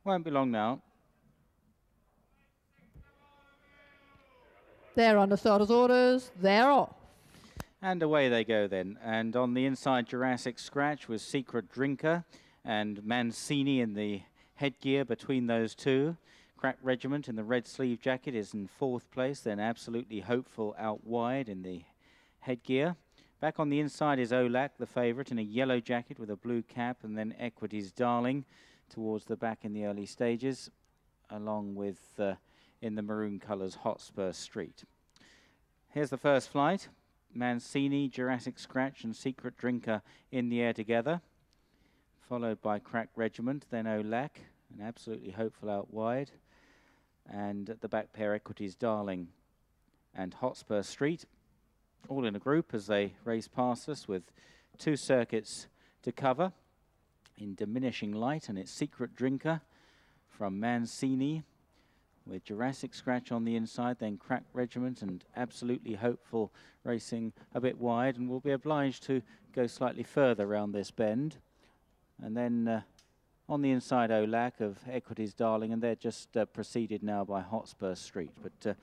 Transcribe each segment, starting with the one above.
Won't be long now. They're under starters' orders. They're off. And away they go then. And on the inside, Jurassic Scratch with Secret Drinker and Mancini in the headgear between those two. Crack Regiment in the red sleeve jacket is in 4th place. Then Absolutely Hopeful out wide in the headgear. Back on the inside is Olac, the favourite, in a yellow jacket with a blue cap. And then Equity's Darling towards the back in the early stages, along with, in the maroon colours, Hotspur Street. Here's the first flight. Mancini, Jurassic Scratch and Secret Drinker in the air together, followed by Crack Regiment, then Olac, and Absolutely Hopeful out wide, and at the back pair Equity's Darling and Hotspur Street, all in a group as they race past us with 2 circuits to cover in diminishing light, and it's Secret Drinker from Mancini with Jurassic Scratch on the inside, then Crack Regiment and Absolutely Hopeful racing a bit wide, and will be obliged to go slightly further around this bend. And then on the inside, Olac of Equity's Darling, and they're just preceded now by Hotspur Street. But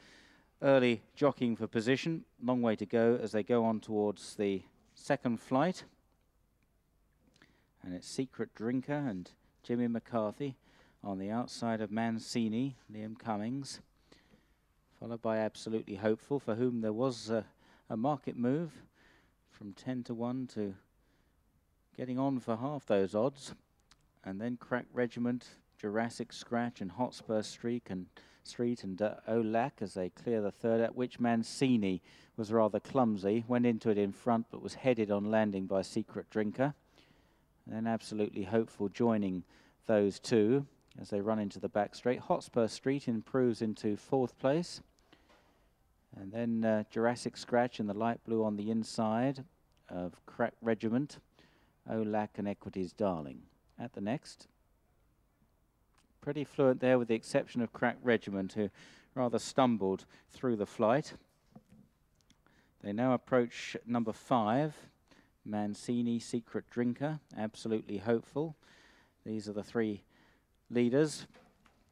early jockeying for position, long way to go as they go on towards the second flight. And it's Secret Drinker and Jimmy McCarthy on the outside of Mancini, Liam Cummings, followed by Absolutely Hopeful, for whom there was a market move from 10 to 1 to getting on for half those odds. And then Crack Regiment, Jurassic Scratch and Hotspur Street and Olac as they clear the third, at which Mancini was rather clumsy, went into it in front but was headed on landing by Secret Drinker. And then Absolutely Hopeful joining those two as they run into the back straight. Hotspur Street improves into 4th place. And then Jurassic Scratch in the light blue on the inside of Crack Regiment, Olac and Equity's Darling. At the next, pretty fluent there with the exception of Crack Regiment, who rather stumbled through the flight. They now approach number 5, Mancini, Secret Drinker, Absolutely Hopeful. These are the 3 leaders.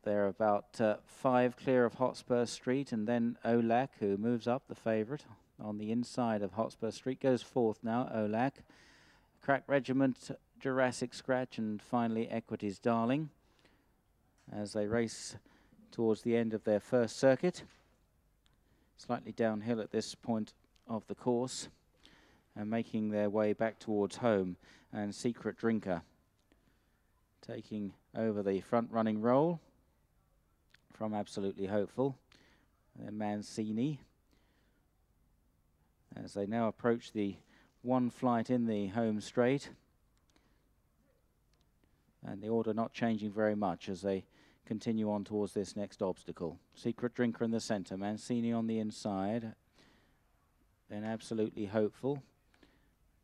They're about 5 clear of Hotspur Street, and then Olac, who moves up, the favourite, on the inside of Hotspur Street, goes 4th now, Olac. Crack Regiment, Jurassic Scratch, and finally Equity's Darling as they race towards the end of their first circuit. Slightly downhill at this point of the course and making their way back towards home, and Secret Drinker taking over the front-running role from Absolutely Hopeful. And then Mancini as they now approach the 1 flight in the home straight. And the order not changing very much as they continue on towards this next obstacle. Secret Drinker in the centre, Mancini on the inside, then Absolutely Hopeful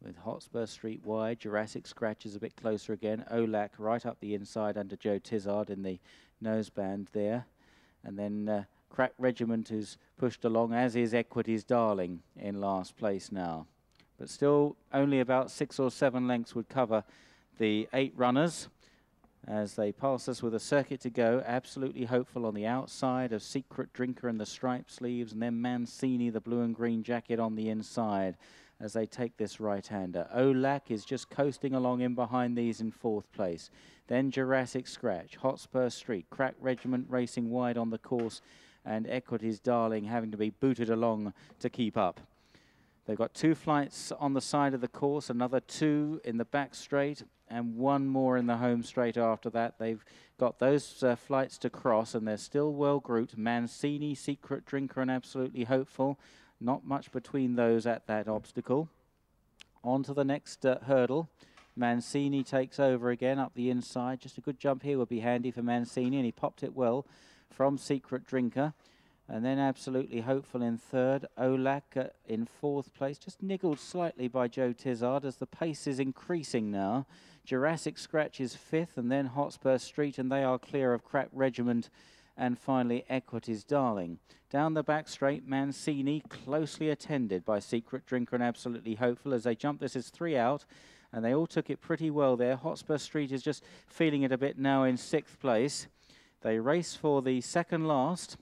with Hotspur Street wide. Jurassic Scratch is a bit closer again. Olac right up the inside under Joe Tizard in the noseband there. And then Crack Regiment who's pushed along, as is Equity's Darling in last place now. But still only about 6 or 7 lengths would cover the 8 runners as they pass us with a circuit to go. Absolutely Hopeful on the outside of Secret Drinker in the striped sleeves, and then Mancini, the blue and green jacket, on the inside as they take this right-hander. Olac is just coasting along in behind these in 4th place. Then Jurassic Scratch, Hotspur Street, Crack Regiment racing wide on the course, and Equity's Darling having to be booted along to keep up. They've got 2 flights on the side of the course, another 2 in the back straight, and 1 more in the home straight after that. They've got those flights to cross, and they're still well grouped. Mancini, Secret Drinker, and Absolutely Hopeful. Not much between those at that obstacle. On to the next hurdle. Mancini takes over again up the inside. Just a good jump here would be handy for Mancini, and he popped it well from Secret Drinker. And then Absolutely Hopeful in 3rd. Olac in 4th place, just niggled slightly by Joe Tizard as the pace is increasing now. Jurassic Scratch is 5th, and then Hotspur Street, and they are clear of Crack Regiment, and finally Equity's Darling. Down the back straight, Mancini closely attended by Secret Drinker and Absolutely Hopeful as they jump. This is 3 out, and they all took it pretty well there. Hotspur Street is just feeling it a bit now in 6th place. They race for the second last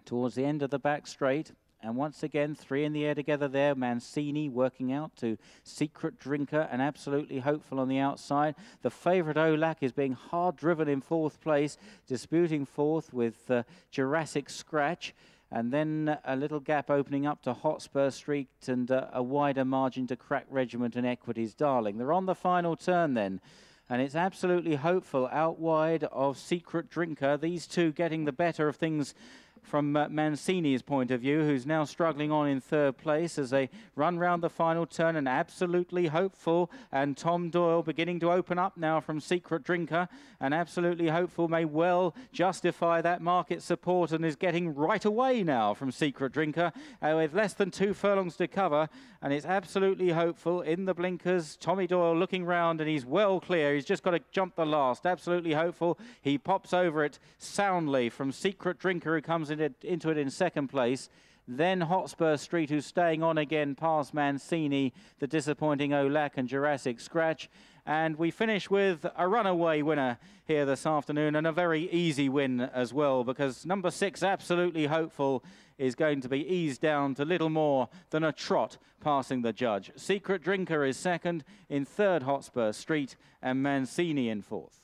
towards the end of the back straight. And once again, 3 in the air together there. Mancini working out to Secret Drinker and Absolutely Hopeful on the outside. The favourite Olac is being hard driven in 4th place, disputing 4th with Jurassic Scratch. And then a little gap opening up to Hotspur Street and a wider margin to Crack Regiment and Equities Darling. They're on the final turn then. And it's Absolutely Hopeful out wide of Secret Drinker. These two getting the better of things from Mancini's point of view, who's now struggling on in 3rd place as they run round the final turn. And Absolutely Hopeful and Tom Doyle beginning to open up now from Secret Drinker, and Absolutely Hopeful may well justify that market support and is getting right away now from Secret Drinker with less than 2 furlongs to cover. And it's Absolutely Hopeful in the blinkers. Tommy Doyle looking round and he's well clear. He's just got to jump the last. Absolutely Hopeful. He pops over it soundly from Secret Drinker, who comes into it in 2nd place. Then Hotspur Street, who's staying on again past Mancini, the disappointing Olac and Jurassic Scratch. And we finish with a runaway winner here this afternoon, and a very easy win as well, because number 6, Absolutely Hopeful, is going to be eased down to little more than a trot passing the judge. Secret Drinker is 2nd, in 3rd Hotspur Street, and Mancini in 4th.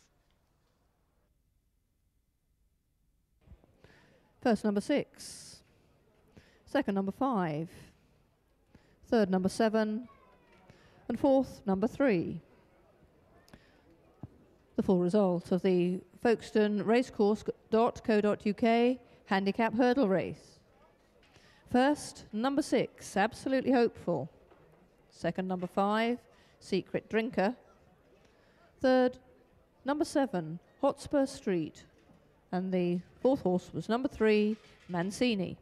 First, number 6. Second, number 5. Third, number 7. And fourth, number 3. The full result of the Forkstone Racecourse.co.uk handicap hurdle race. First, number 6, Absolutely Hopeful. Second, number 5, Secret Drinker. Third, number 7, Hotspur Street. And the 4th horse was number 3, Mancini.